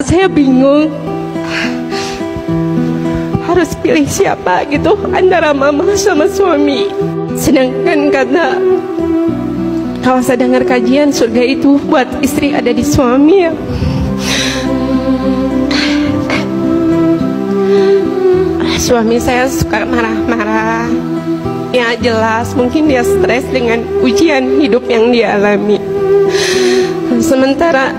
saya bingung harus pilih siapa gitu antara mama sama suami. Sedangkan kata kalau saya dengar kajian surga itu buat istri ada di suami ya. Suami saya suka marah-marah. Ya jelas mungkin dia stres dengan ujian hidup yang dia alami. Sementara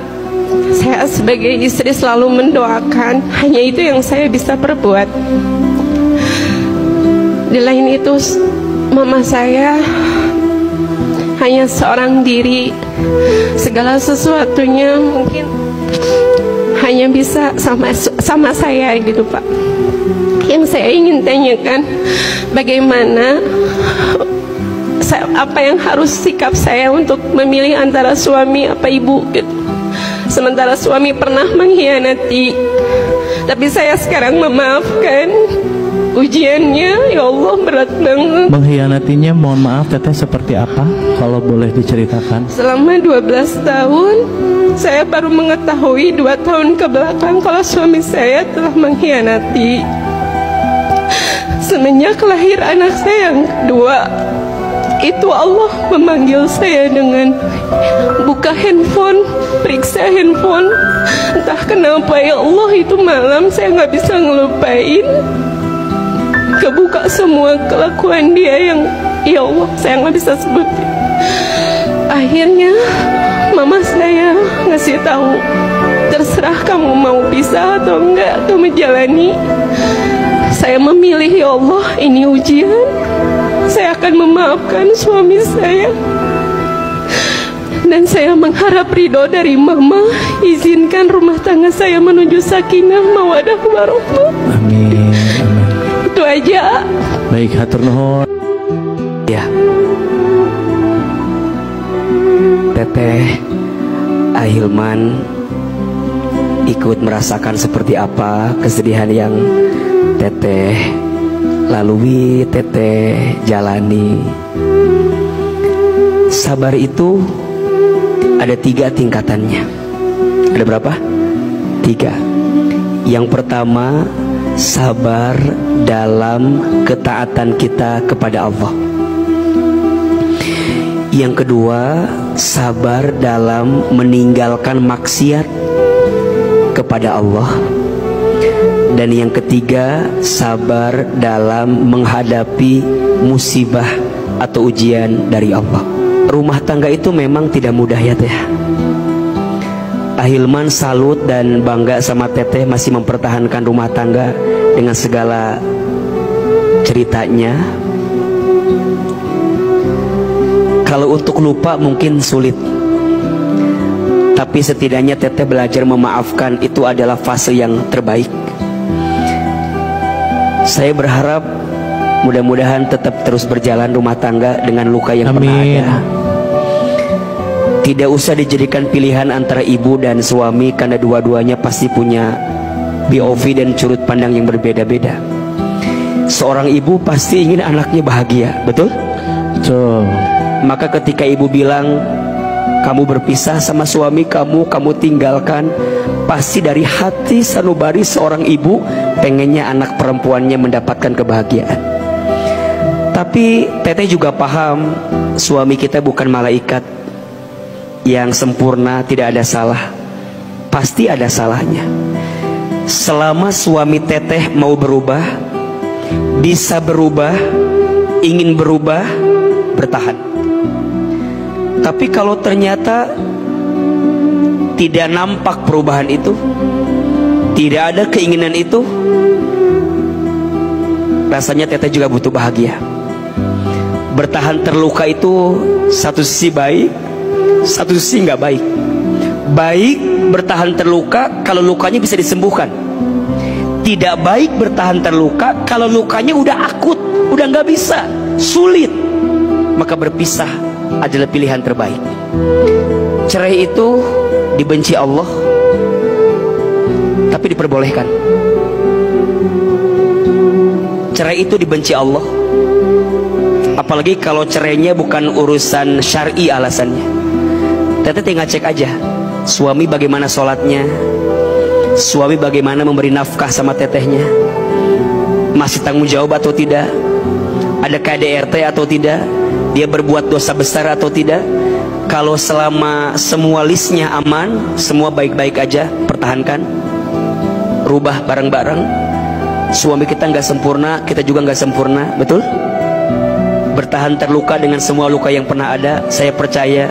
saya sebagai istri selalu mendoakan, hanya itu yang saya bisa perbuat. Di lain itu mama saya hanya seorang diri, segala sesuatunya mungkin hanya bisa sama saya gitu Pak. Yang saya ingin tanyakan, bagaimana apa yang harus sikap saya untuk memilih antara suami apa ibu gitu. Sementara suami pernah mengkhianati, tapi saya sekarang memaafkan. Ujiannya ya Allah berat banget. Mengkhianatinya mohon maaf teteh seperti apa kalau boleh diceritakan? Selama 12 tahun saya baru mengetahui 2 tahun ke belakang kalau suami saya telah mengkhianati. Semenjak lahir anak saya yang kedua, itu Allah memanggil saya dengan buka handphone, periksa handphone. Entah kenapa ya Allah, itu malam saya nggak bisa ngelupain. Kebuka semua kelakuan dia yang ya Allah saya nggak bisa sebutin. Akhirnya mama saya ngasih tahu, terserah kamu mau pisah atau enggak, kamu jalani. Saya memilih ya Allah, ini ujian. Saya akan memaafkan suami saya. Dan saya mengharap ridho dari mama. Izinkan rumah tangga saya menuju sakinah mawadah warahmah. Amin, amin. Itu aja. Baik, hatur nuhun. Ya, Teteh Ahilman ikut merasakan seperti apa kesedihan yang Teteh lalui, Teteh jalani. Sabar itu ada 3 tingkatannya. Ada berapa? 3. Yang pertama, sabar dalam ketaatan kita kepada Allah. Yang kedua, sabar dalam meninggalkan maksiat kepada Allah. Dan yang ketiga, sabar dalam menghadapi musibah atau ujian dari Allah. Rumah tangga itu memang tidak mudah ya Teh. Ahilman salut dan bangga sama Teteh masih mempertahankan rumah tangga dengan segala ceritanya. Kalau untuk lupa mungkin sulit, tapi setidaknya Teteh belajar memaafkan, itu adalah fase yang terbaik. Saya berharap mudah-mudahan tetap terus berjalan rumah tangga dengan luka yang pernah ada. Tidak usah dijadikan pilihan antara ibu dan suami, karena dua-duanya pasti punya POV dan sudut pandang yang berbeda-beda. Seorang ibu pasti ingin anaknya bahagia, betul? Betul. Maka ketika ibu bilang kamu berpisah sama suami kamu tinggalkan, pasti dari hati sanubari seorang ibu pengennya anak perempuannya mendapatkan kebahagiaan. Tapi Teteh juga paham suami kita bukan malaikat yang sempurna, tidak ada salah. Pasti ada salahnya. Selama suami Teteh mau berubah, bisa berubah, ingin berubah, bertahan. Tapi kalau ternyata tidak nampak perubahan itu, tidak ada keinginan itu, rasanya Teteh juga butuh bahagia. Bertahan terluka itu satu sisi baik, satu sisi nggak baik. Baik bertahan terluka kalau lukanya bisa disembuhkan. Tidak baik bertahan terluka kalau lukanya udah akut, udah nggak bisa, sulit. Maka berpisah adalah pilihan terbaik. Cerai itu dibenci Allah, tapi diperbolehkan. Cerai itu dibenci Allah, apalagi kalau cerainya bukan urusan syar'i alasannya. Teteh tinggal cek aja suami bagaimana sholatnya, Suami bagaimana memberi nafkah sama tetehnya? Masih tanggung jawab atau tidak? Ada KDRT atau tidak? Dia berbuat dosa besar atau tidak? Kalau selama semua listnya aman, semua baik-baik aja, pertahankan. Rubah bareng-bareng. Suami kita nggak sempurna, kita juga nggak sempurna, betul? Bertahan terluka dengan semua luka yang pernah ada. Saya percaya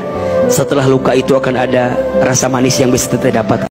setelah luka itu akan ada rasa manis yang bisa kita dapat.